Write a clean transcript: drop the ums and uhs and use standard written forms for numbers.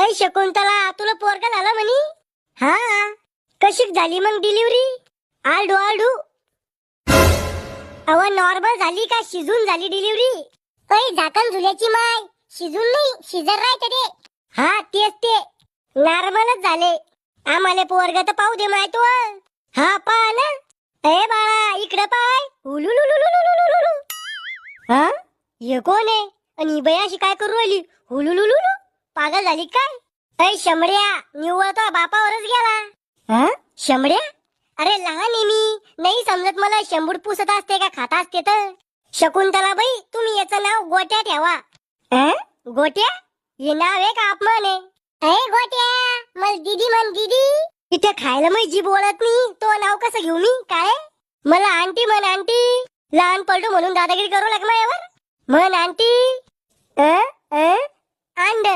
ऐ शकुंतला, तुला पोरगा झाला म्हणी? हा. कशी झाली मग डिलिव्हरी? आलडू आलडू. अव नॉर्मल झाली का शिजून झाली डिलिव्हरी? ऐ झाकण झुल्याची माय, शिजून नाही शिजर राहते ते. हा तेच ते, नॉर्मलच झाले. आम्हाला पोरगा तर पाहू दे माय तू. हा पहा ना. ए बाळा इकडे पाय. हुलुलुलुलुलुलुलु. हा हे कोण आहे? आणि ही बाई अशी काय करू राहिली? हुलुलुलुलु. पागल झाली काय? ऐ शंभड्या, निव्वळ तो बापावरच गेला. हा शंभड्या? अरे लहान आहे मी, नाही समजत मला शंभूड पुसत असते का खात असते तर. शकुंतला बाई, तुम्ही याचं नाव गोट्या ठेवा. गोट्या? हे नाव आहे का अपमान आहे? अरे गोट्या, मला दीदी म्हण दीदी. इथे खायला मी जीभ ओळत नाही, तो नाव कसं घेऊ मी? काय मला आंटी म्हण आंटी. लहान पलटू म्हणून दादागिरी करू लाग माझ्यावर. म्हण आंटी. अंड